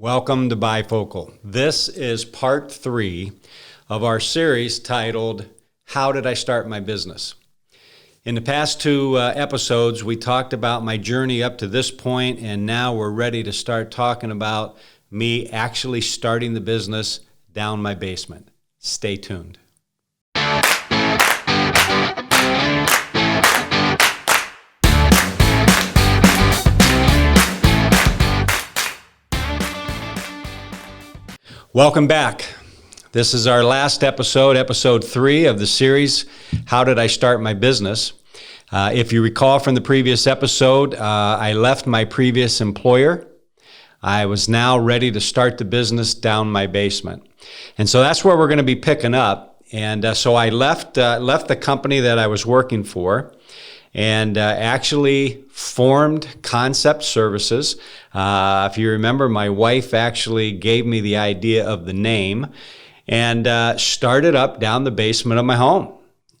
Welcome to Bifocal. This is part 3 of our series titled, How Did I Start My Business? In the past 2 episodes, we talked about my journey up to this point, and now we're ready to start talking about me actually starting the business down my basement. Stay tuned. Welcome back. This is our last episode, episode 3 of the series, How Did I Start My Business? If you recall from the previous episode, I left my previous employer. I was now ready to start the business down my basement. And so that's where we're going to be picking up. And so I left the company that I was working for and actually formed Concept Services. If you remember, my wife actually gave me the idea of the name and started up down the basement of my home.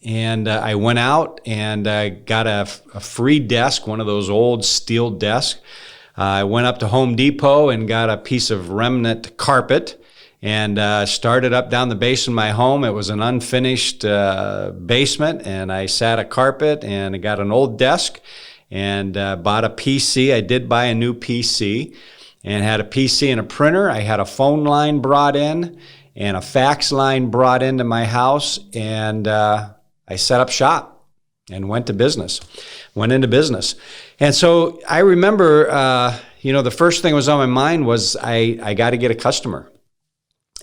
And I went out and got a free desk, one of those old steel desks. I went up to Home Depot and got a piece of remnant carpet and started up down the basement of my home. It was an unfinished basement, and I sat a carpet and I got an old desk and bought a PC. I did buy a new PC and had a PC and a printer. I had a phone line brought in and a fax line brought into my house, and I set up shop and went into business. And so I remember, the first thing that was on my mind was I got to get a customer.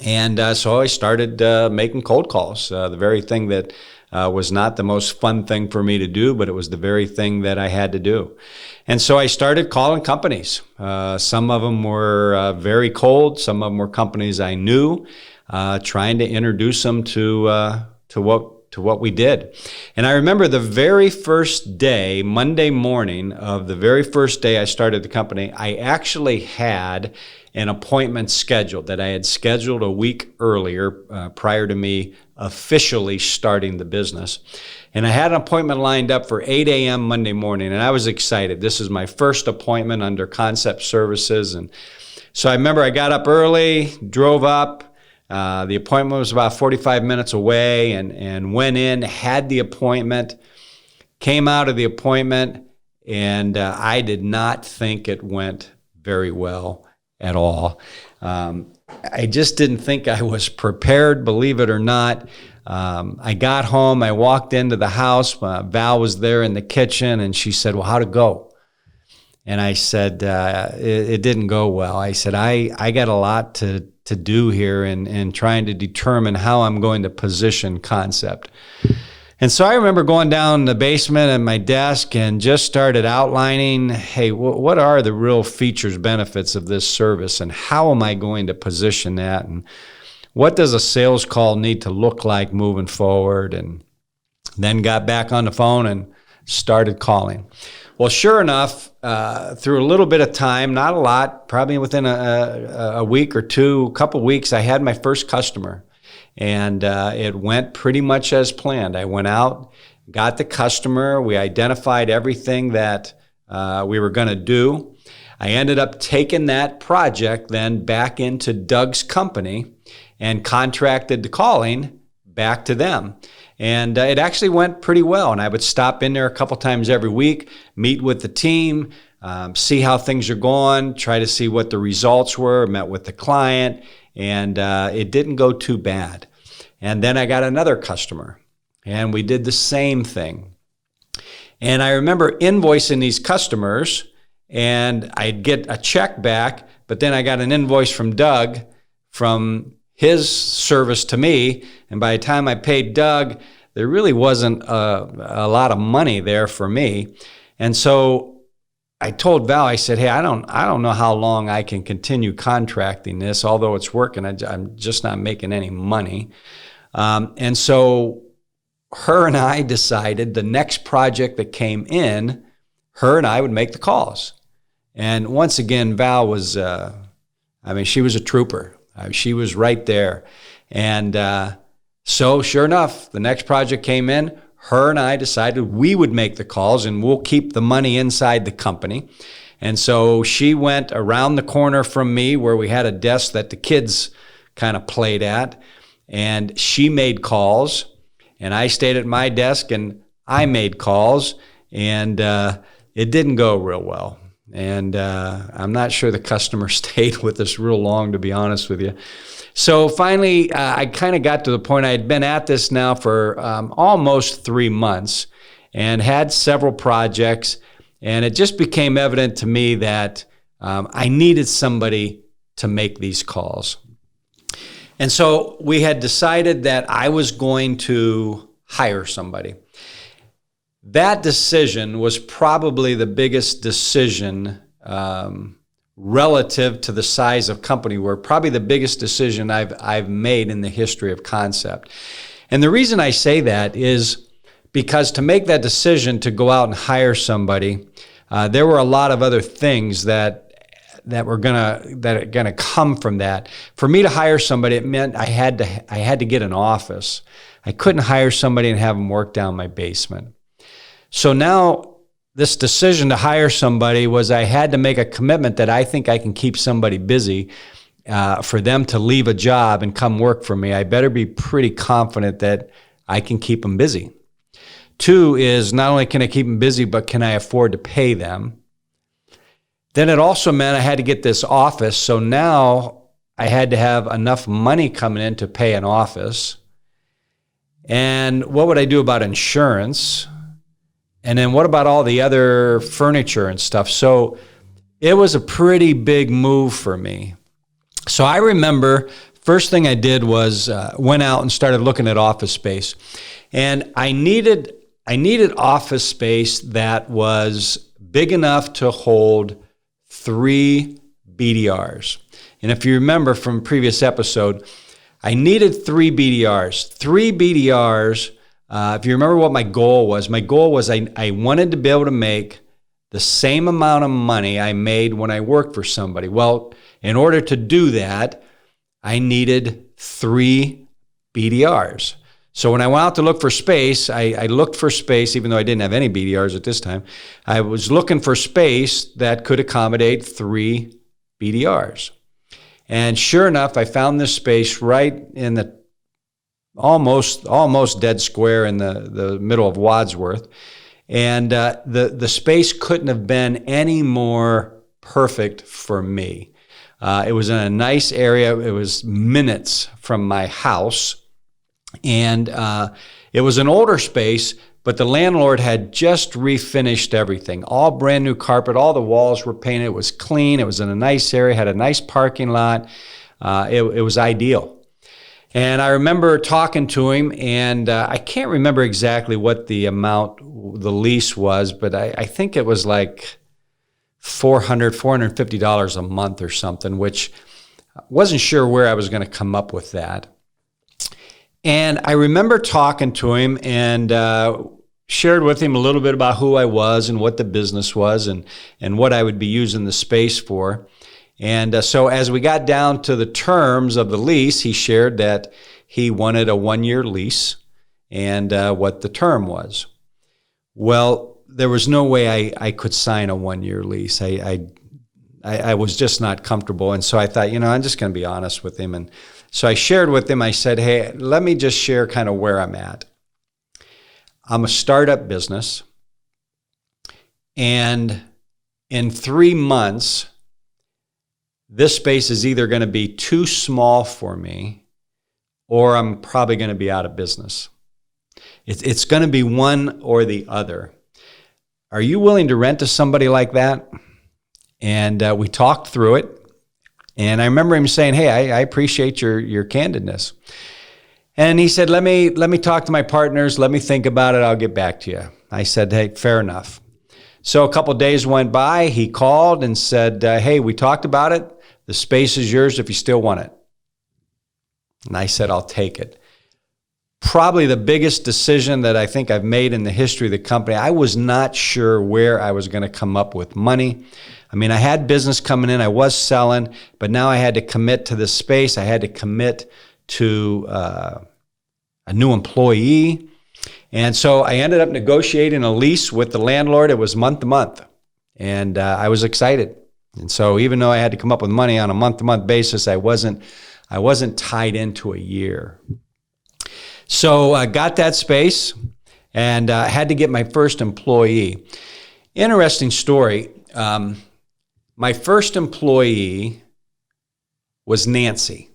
And so I started making cold calls, the very thing that was not the most fun thing for me to do, but it was the very thing that I had to do. And so I started calling companies. Some of them were very cold. Some of them were companies I knew, trying to introduce them to what we did. And I remember the very first day, Monday morning of the very first day I started the company, I actually had an appointment scheduled that I had scheduled a week earlier prior to me officially starting the business. And I had an appointment lined up for 8 a.m. Monday morning, and I was excited. This is my first appointment under Concept Services. And so I remember I got up early, drove up. The appointment was about 45 minutes away, and went in, had the appointment, came out of the appointment, and I did not think it went very well at all. I just didn't think I was prepared, believe it or not. I got home, I walked into the house, Val was there in the kitchen, and she said, "Well, how'd it go?" And I said, it didn't go well. I said, I got a lot to do here in trying to determine how I'm going to position Concept. And so I remember going down the basement at my desk and just started outlining, hey, what are the real features, benefits of this service, and how am I going to position that, and what does a sales call need to look like moving forward? And then got back on the phone and started calling. Well, sure enough, through a little bit of time, not a lot, probably within a week or two, a couple weeks, I had my first customer. And it went pretty much as planned. I went out, got the customer. We identified everything that we were going to do. I ended up taking that project then back into Doug's company and contracted the calling back to them. And it actually went pretty well. And I would stop in there a couple times every week, meet with the team, see how things are going, try to see what the results were, met with the client, and it didn't go too bad. And then I got another customer, and we did the same thing. And I remember invoicing these customers, and I'd get a check back, but then I got an invoice from Doug from his service to me, and by the time I paid Doug, there really wasn't a lot of money there for me. And so I told Val, I said, hey, I don't know how long I can continue contracting this, although it's working. I'm just not making any money. And so her and I decided the next project that came in, her and I would make the calls. And once again, Val was, she was a trooper. She was right there. And so sure enough, the next project came in. Her and I decided we would make the calls and we'll keep the money inside the company. And so she went around the corner from me where we had a desk that the kids kind of played at, and she made calls, and I stayed at my desk and I made calls, and it didn't go real well. And I'm not sure the customer stayed with us real long, to be honest with you. So finally, I kind of got to the point. I had been at this now for almost 3 months and had several projects, and it just became evident to me that I needed somebody to make these calls. And so we had decided that I was going to hire somebody. That decision was probably the biggest decision relative to the size of company. We're probably the biggest decision I've made in the history of Concept. And the reason I say that is because to make that decision to go out and hire somebody, there were a lot of other things that are gonna come from that. For me to hire somebody, it meant I had to get an office. I couldn't hire somebody and have them work down my basement. So now this decision to hire somebody was I had to make a commitment that I think I can keep somebody busy. For them to leave a job and come work for me, I better be pretty confident that I can keep them busy. 2 is not only can I keep them busy, but can I afford to pay them? Then it also meant I had to get this office. So now I had to have enough money coming in to pay an office. And what would I do about insurance? And then what about all the other furniture and stuff? So it was a pretty big move for me. So I remember first thing I did was went out and started looking at office space. And I needed office space that was big enough to hold 3 BDRs. And if you remember from a previous episode, I needed 3 BDRs. 3 BDRs, if you remember what my goal was I wanted to be able to make the same amount of money I made when I worked for somebody. Well, in order to do that, I needed 3 BDRs. So when I went out to look for space, I looked for space, even though I didn't have any BDRs at this time. I was looking for space that could accommodate 3 BDRs. And sure enough, I found this space right in the almost dead square in the middle of Wadsworth. And the space couldn't have been any more perfect for me. It was in a nice area. It was minutes from my house. And it was an older space, but the landlord had just refinished everything. All brand new carpet, all the walls were painted. It was clean. It was in a nice area, had a nice parking lot. It was ideal. And I remember talking to him, and I can't remember exactly what the amount the lease was, but I think it was like $450 a month or something, which I wasn't sure where I was going to come up with that. And I remember talking to him and shared with him a little bit about who I was and what the business was and what I would be using the space for. And so as we got down to the terms of the lease, he shared that he wanted a 1-year lease and what the term was. Well, there was no way I could sign a 1-year lease. I was just not comfortable. And so I thought, I'm just going to be honest with him. And so I shared with him, I said, hey, let me just share kind of where I'm at. I'm a startup business. And in 3 months, this space is either going to be too small for me or I'm probably going to be out of business. It's going to be one or the other. Are you willing to rent to somebody like that? And we talked through it. And I remember him saying, hey, I appreciate your candidness. And he said, let me talk to my partners. Let me think about it. I'll get back to you. I said, hey, fair enough. So a couple of days went by. He called and said, hey, we talked about it. The space is yours if you still want it. And I said, I'll take it. Probably the biggest decision that I think I've made in the history of the company. I was not sure where I was going to come up with money. I mean, I had business coming in. I was selling, but now I had to commit to this space. I had to commit to a new employee. And so I ended up negotiating a lease with the landlord. It was month to month. And I was excited. And so even though I had to come up with money on a month-to-month basis, I wasn't tied into a year. So I got that space and had to get my first employee. Interesting story. My first employee was Nancy.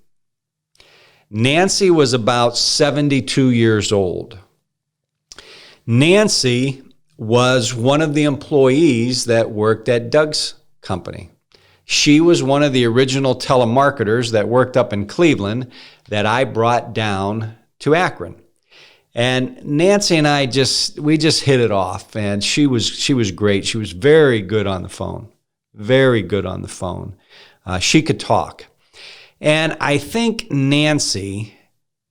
Nancy was about 72 years old. Nancy was one of the employees that worked at Doug's company. She was one of the original telemarketers that worked up in Cleveland that I brought down to Akron. And Nancy and I we just hit it off, and she was great. She was very good on the phone, very good on the phone. She could talk. And I think Nancy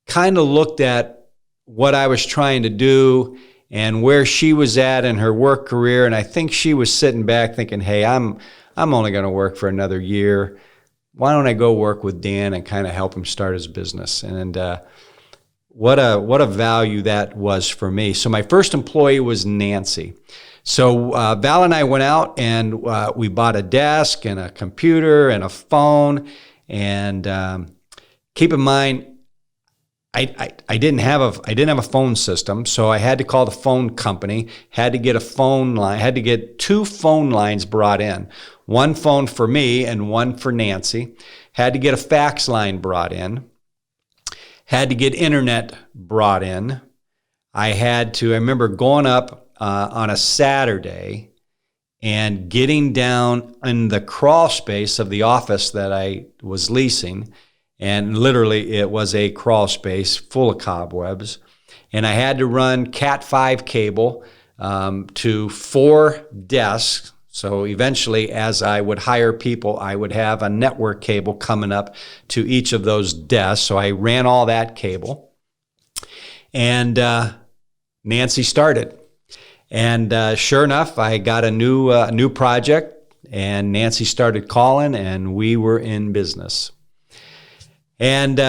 kind of looked at what I was trying to do and where she was at in her work career, and I think she was sitting back thinking, hey, I'm only going to work for another year. Why don't I go work with Dan and kind of help him start his business? And what a value that was for me. So my first employee was Nancy. So Val and I went out and we bought a desk and a computer and a phone. And keep in mind, I didn't have a phone system, so I had to call the phone company, had to get a phone line, had to get 2 phone lines brought in, one phone for me and one for Nancy, had to get a fax line brought in, had to get internet brought in. I remember going up on a Saturday and getting down in the crawl space of the office that I was leasing. And literally, it was a crawl space full of cobwebs. And I had to run Cat5 cable to 4 desks. So eventually, as I would hire people, I would have a network cable coming up to each of those desks. So I ran all that cable. And Nancy started. And sure enough, I got a new project, and Nancy started calling, and we were in business. And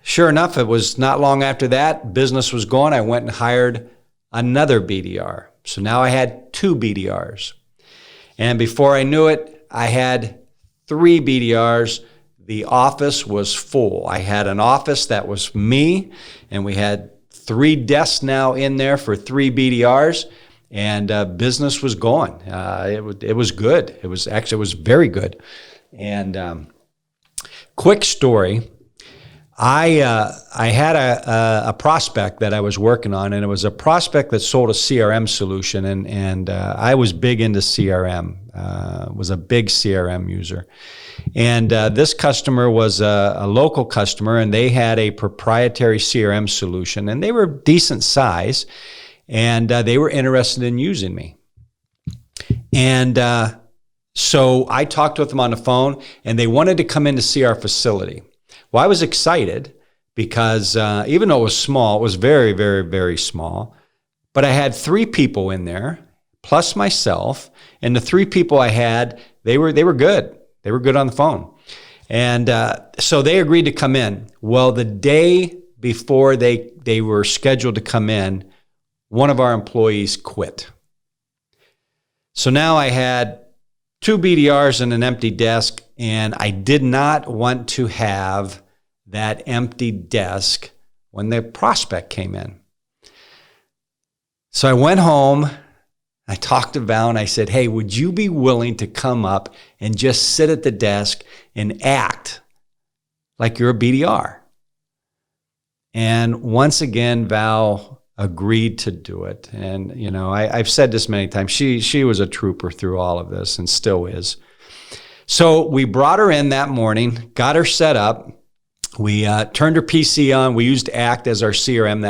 sure enough, it was not long after that, business was going. I went and hired another BDR. So now I had 2 BDRs. And before I knew it, I had 3 BDRs. The office was full. I had an office that was me, and we had 3 desks now in there for 3 BDRs. And business was going. It was good. It was very good. And quick story, I had a prospect that I was working on, and it was a prospect that sold a CRM solution, and I was big into CRM, was a big CRM user. And this customer was a local customer, and they had a proprietary CRM solution, and they were decent size, and they were interested in using me. And so I talked with them on the phone, and they wanted to come in to see our facility. Well, I was excited because even though it was small, it was very, very, very small. But I had 3 people in there, plus myself, and the 3 people I had, they were good. They were good on the phone. And so they agreed to come in. Well, the day before they were scheduled to come in, one of our employees quit. So now I had 2 BDRs and an empty desk, and I did not want to have that empty desk when the prospect came in. So I went home, I talked to Val, and I said, hey, would you be willing to come up and just sit at the desk and act like you're a BDR? And once again, Val agreed to do it. And, you know, I've said this many times. She was a trooper through all of this and still is. So we brought her in that morning, got her set up. We turned her PC on. We used ACT as our CRM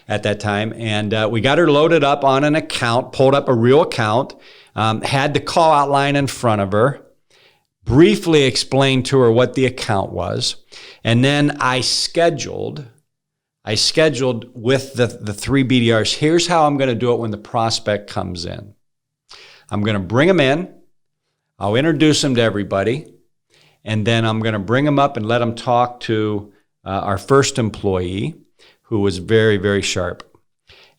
at that time. And we got her loaded up on an account, pulled up a real account, had the call out line in front of her, briefly explained to her what the account was. And then I scheduled with the 3 BDRs, here's how I'm going to do it when the prospect comes in. I'm going to bring them in. I'll introduce them to everybody. And then I'm going to bring them up and let them talk to our first employee, who was very, very sharp.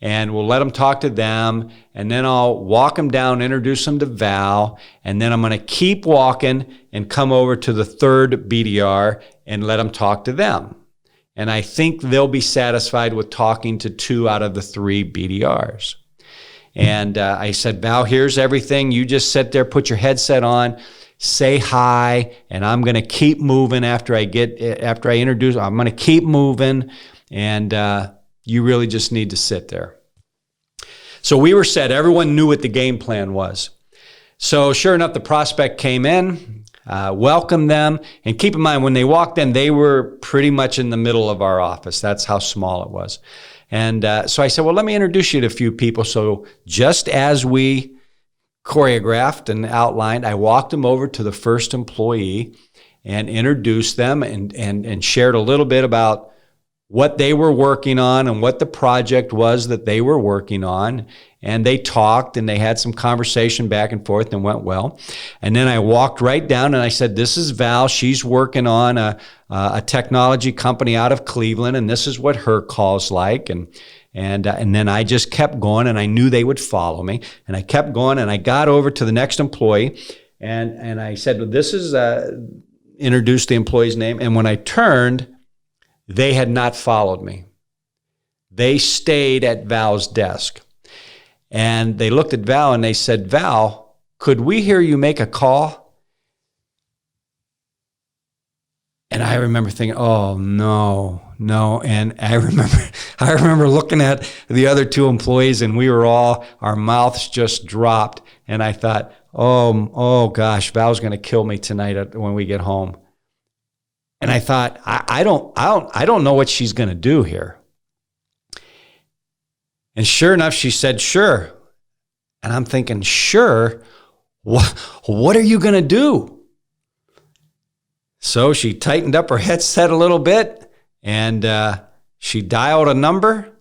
and we'll let them talk to them, and then I'll walk them down, introduce them to Val, and then I'm going to keep walking and come over to the third BDR and let them talk to them. And I think they'll be satisfied with talking to 2 out of the 3 BDRs. And I said, Val, here's everything. You just sit there, put your headset on, say hi, and I'm going to keep moving after I introduce. I'm going to keep moving, and you really just need to sit there. So we were set. Everyone knew what the game plan was. So sure enough, the prospect came in, welcomed them, and keep in mind, when they walked in, they were pretty much in the middle of our office. That's how small it was. And so I said, well, let me introduce you to a few people. So just as we choreographed and outlined, I walked them over to the first employee and introduced them and shared a little bit about what they were working on and what the project was that they were working on. And they talked and they had some conversation back and forth and went well. And then I walked right down and I said, this is Val. She's working on a technology company out of Cleveland, and this is what her call's like. And then I just kept going, and I knew they would follow me. And I kept going, and I got over to the next employee, and I said, well, this is, introduced the employee's name. And when I turned, they had not followed me. They stayed at Val's desk. And they looked at Val and they said, Val, could we hear you make a call? And I remember thinking, oh, no. And I remember looking at the other 2 employees, and our mouths just dropped. And I thought, oh gosh, Val's going to kill me tonight when we get home. And I thought, I don't know what she's going to do here. And sure enough, she said, sure. And I'm thinking, sure? What are you going to do? So she tightened up her headset a little bit, and she dialed a number.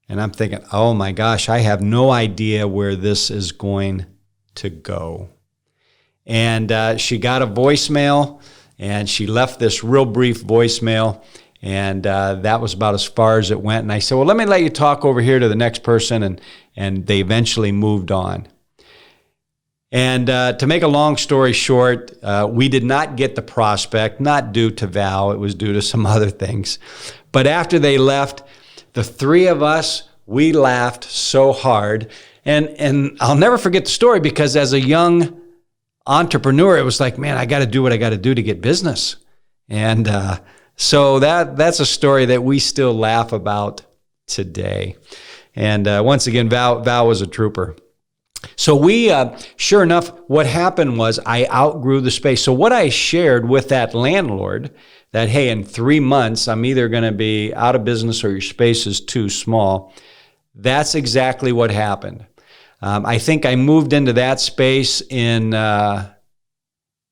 And I'm thinking, oh my gosh, I have no idea where this is going to go. And she got a voicemail, and she left this real brief voicemail. And that was about as far as it went. And I said, well, let me let you talk over here to the next person. And they eventually moved on. And to make a long story short, we did not get the prospect, not due to Val. It was due to some other things. But after they left, the 3 of us, we laughed so hard. And I'll never forget the story, because as a young entrepreneur, it was like, man, I got to do what I got to do to get business. And so that's a story that we still laugh about today. And once again, Val was a trooper. So we, sure enough, what happened was I outgrew the space. So what I shared with that landlord, that, hey, in 3 months, I'm either going to be out of business or your space is too small, that's exactly what happened. I think I moved into that space in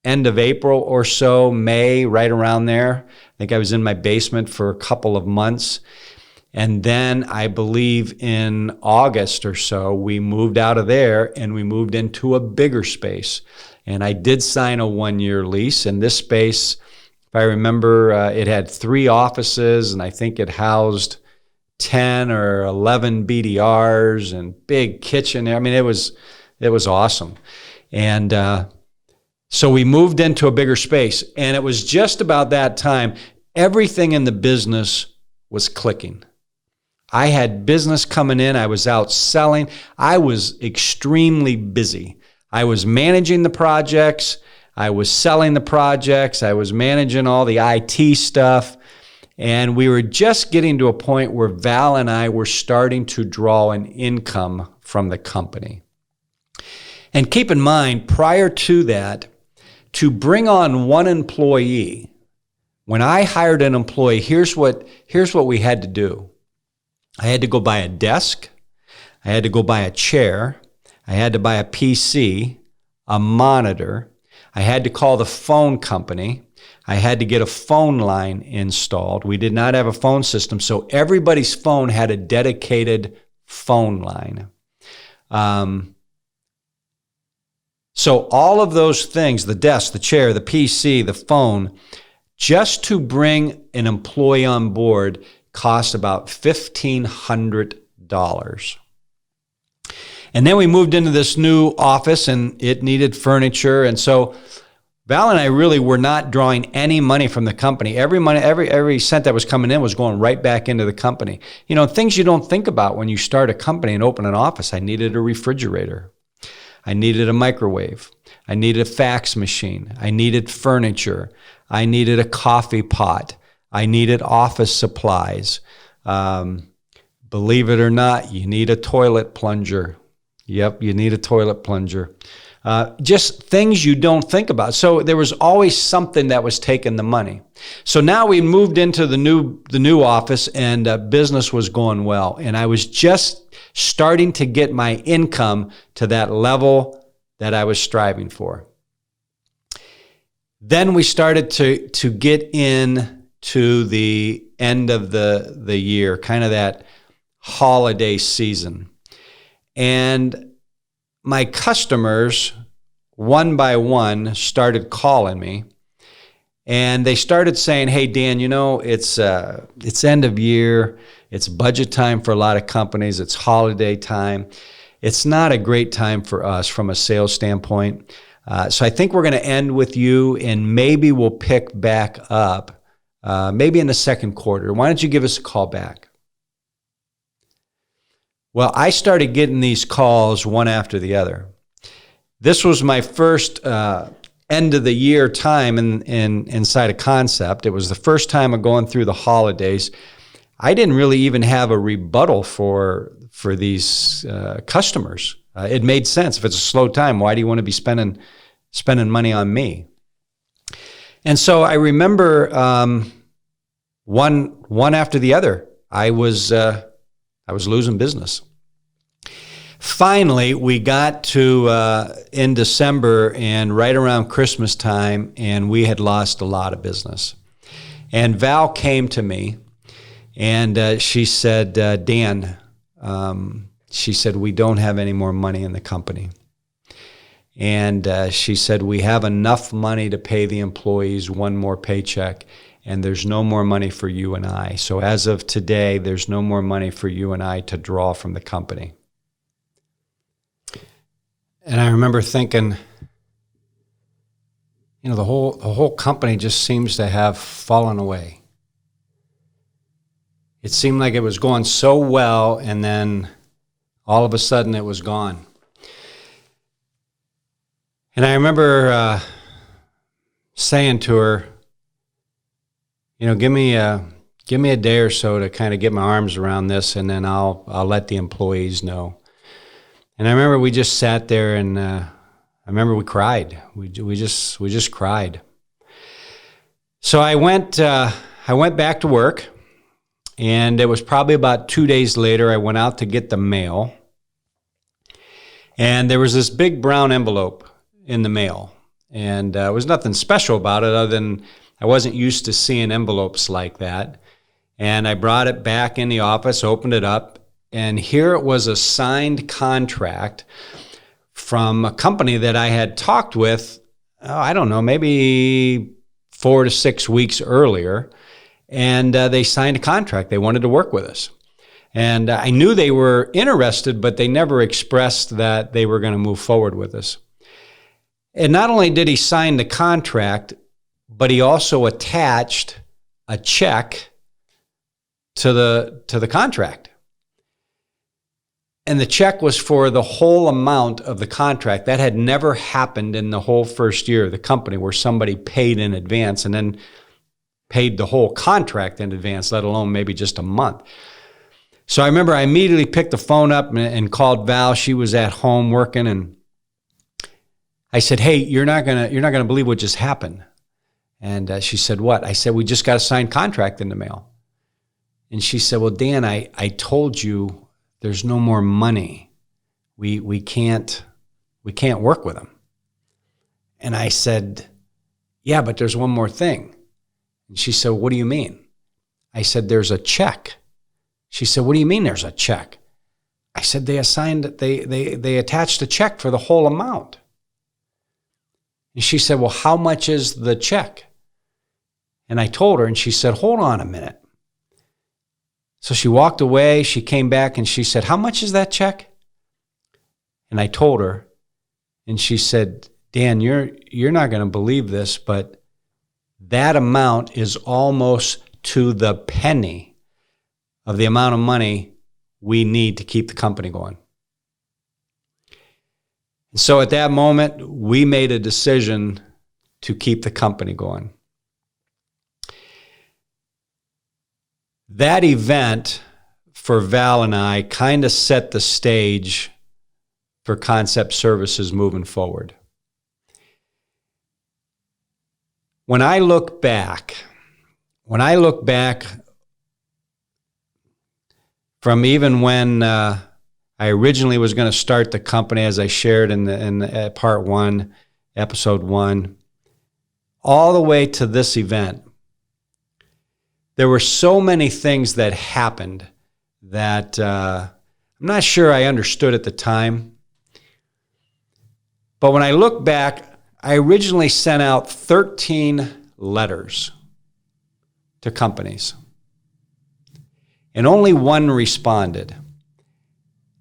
end of April or so, May, right around there. I think I was in my basement for a couple of months. And then I believe in August or so, we moved out of there and we moved into a bigger space. And I did sign a 1-year lease. And this space, if I remember, it had 3 offices, and I think it housed 10 or 11 BDRs and big kitchen. I mean, it was awesome. And so we moved into a bigger space. And it was just about that time, everything in the business was clicking. I had business coming in. I was out selling. I was extremely busy. I was managing the projects. I was selling the projects. I was managing all the IT stuff. And we were just getting to a point where Val and I were starting to draw an income from the company. And keep in mind, prior to that, to bring on one employee, when I hired an employee, here's what we had to do. I had to go buy a desk. I had to go buy a chair. I had to buy a PC, a monitor. I had to call the phone company. I had to get a phone line installed. We did not have a phone system, so everybody's phone had a dedicated phone line. So all of those things, the desk, the chair, the PC, the phone, just to bring an employee on board cost about $1,500. And then we moved into this new office, and it needed furniture. And so Val and I really were not drawing any money from the company. Every cent that was coming in was going right back into the company. You know, things you don't think about when you start a company and open an office. I needed a refrigerator. I needed a microwave. I needed a fax machine. I needed furniture. I needed a coffee pot. I needed office supplies. Believe it or not, you need a toilet plunger. Yep, you need a toilet plunger. Just things you don't think about. So there was always something that was taking the money. So now we moved into the new office, and business was going well. And I was just starting to get my income to that level that I was striving for. Then we started to get into the end of the year, kind of that holiday season. And my customers, one by one, started calling me, and they started saying, "Hey, Dan, you know, it's end of year. It's budget time for a lot of companies. It's holiday time. It's not a great time for us from a sales standpoint. So I think we're going to end with you, and maybe we'll pick back up, maybe in the second quarter. Why don't you give us a call back?" Well, I started getting these calls one after the other. This was my first end of the year time inside a Concept. It was the first time of going through the holidays. I didn't really even have a rebuttal for these customers. It made sense. If it's a slow time, why do you want to be spending money on me? And so I remember one after the other, I was losing business. Finally, we got to in December and right around Christmas time, and we had lost a lot of business. And Val came to me, and she said, "Dan," she said, "we don't have any more money in the company." And she said, "We have enough money to pay the employees one more paycheck, and there's no more money for you and I. So as of today, there's no more money for you and I to draw from the company." And I remember thinking, you know, the whole company just seems to have fallen away. It seemed like it was going so well, and then all of a sudden it was gone. And I remember saying to her, you know, give me a day or so to kind of get my arms around this, and then I'll let the employees know. And I remember we just sat there, and I remember we cried. We just cried. So I went back to work, and it was probably about 2 days later. I went out to get the mail, and there was this big brown envelope in the mail, and there was nothing special about it other than I wasn't used to seeing envelopes like that. And I brought it back in the office, opened it up, and here it was, a signed contract from a company that I had talked with, I don't know, maybe 4 to 6 weeks earlier. And they signed a contract. They wanted to work with us. And I knew they were interested, but they never expressed that they were going to move forward with us. And not only did he sign the contract, but he also attached a check to the contract. And the check was for the whole amount of the contract. That had never happened in the whole first year of the company, where somebody paid in advance and then paid the whole contract in advance, let alone maybe just a month. So I remember I immediately picked the phone up and called Val. She was at home working, and I said, "Hey, you're not gonna believe what just happened." And she said, "What?" I said, "We just got a signed contract in the mail." And she said, "Well, Dan, I told you there's no more money. We can't work with them." And I said, "Yeah, but there's one more thing." And she said, "What do you mean?" I said, "There's a check." She said, "What do you mean there's a check?" I said, they attached a check for the whole amount." And she said, "Well, how much is the check?" And I told her, and she said, "Hold on a minute." So she walked away. She came back and she said, "How much is that check?" And I told her, and she said, "Dan, you're not going to believe this, but that amount is almost to the penny of the amount of money we need to keep the company going." And so at that moment, we made a decision to keep the company going. That event for Val and I kind of set the stage for Concept Services moving forward. When I look back from even when I originally was going to start the company, as I shared in part 1, episode 1, all the way to this event, there were so many things that happened that I'm not sure I understood at the time. But when I look back, I originally sent out 13 letters to companies, and only one responded.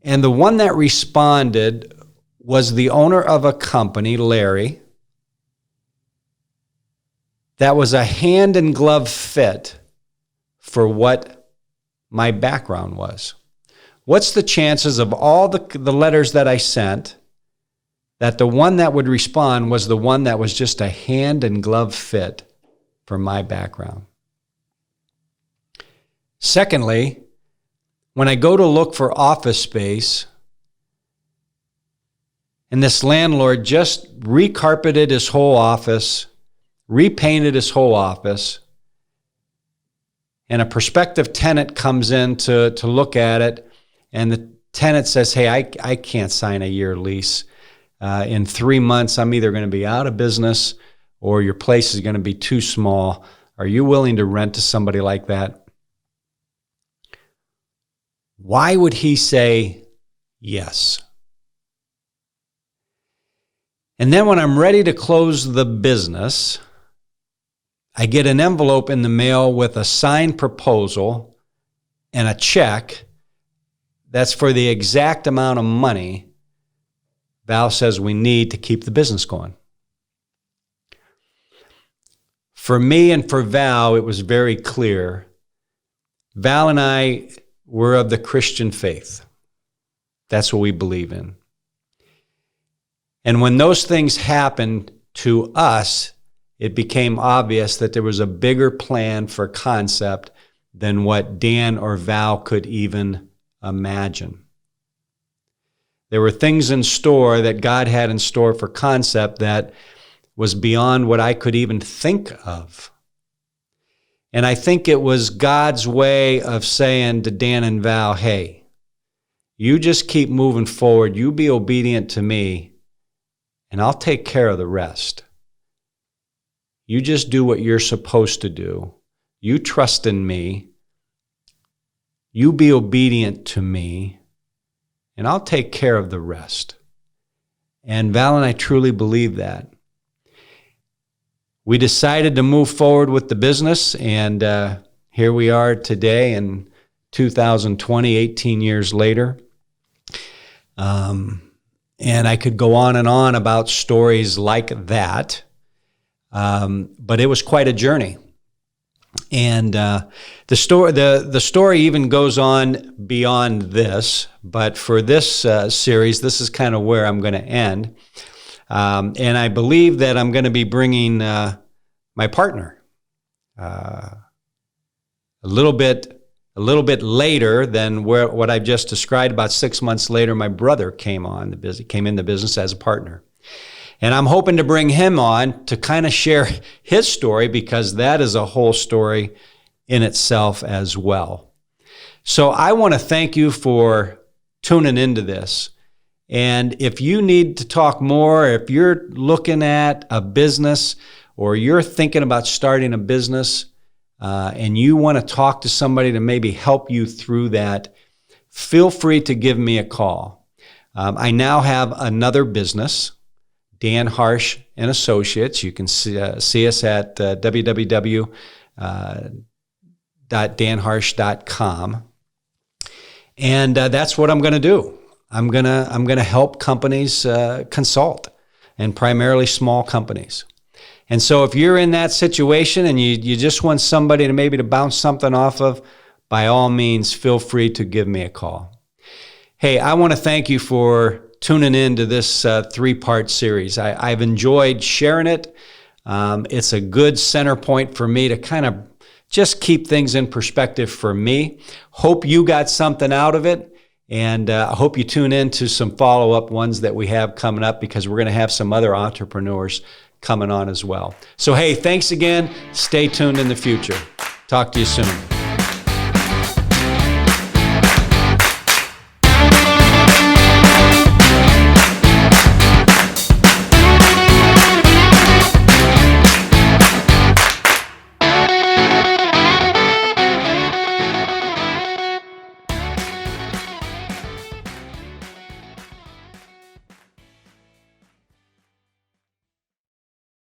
And the one that responded was the owner of a company, Larry, that was a hand and glove fit for what my background was. What's the chances of all the letters that I sent that the one that would respond was the one that was just a hand and glove fit for my background? Secondly, when I go to look for office space, and this landlord just recarpeted his whole office, repainted his whole office, and a prospective tenant comes in to look at it, and the tenant says, "Hey, I can't sign a year lease. In 3 months, I'm either going to be out of business or your place is going to be too small. Are you willing to rent to somebody like that?" Why would he say yes? And then when I'm ready to close the business, I get an envelope in the mail with a signed proposal and a check that's for the exact amount of money Val says we need to keep the business going. For me and for Val, it was very clear. Val and I were of the Christian faith. That's what we believe in. And when those things happened to us, it became obvious that there was a bigger plan for Concept than what Dan or Val could even imagine. There were things in store that God had in store for Concept that was beyond what I could even think of. And I think it was God's way of saying to Dan and Val, "Hey, you just keep moving forward. You be obedient to me, and I'll take care of the rest. You just do what you're supposed to do. You trust in me. You be obedient to me, and I'll take care of the rest." And Val and I truly believe that. We decided to move forward with the business, and here we are today in 2020, 18 years later. And I could go on and on about stories like that, but it was quite a journey. And the story even goes on beyond this, but for this series, this is kind of where I'm going to end. And I believe that I'm going to be bringing my partner a little bit later than what I've just described. About 6 months later, my brother came in the business as a partner. And I'm hoping to bring him on to kind of share his story, because that is a whole story in itself as well. So I want to thank you for tuning into this. And if you need to talk more, if you're looking at a business or you're thinking about starting a business and you want to talk to somebody to maybe help you through that, feel free to give me a call. I now have another business, Dan Harsh and Associates. You can see us at www.danharsh.com. And that's what I'm going to do. I'm gonna help companies consult, and primarily small companies. And so if you're in that situation and you just want somebody to maybe to bounce something off of, by all means, feel free to give me a call. Hey, I want to thank you for tuning in to this three-part series. I've enjoyed sharing it. It's a good center point for me to kind of just keep things in perspective for me. Hope you got something out of it. And I hope you tune in to some follow-up ones that we have coming up, because we're going to have some other entrepreneurs coming on as well. So, hey, thanks again. Stay tuned in the future. Talk to you soon.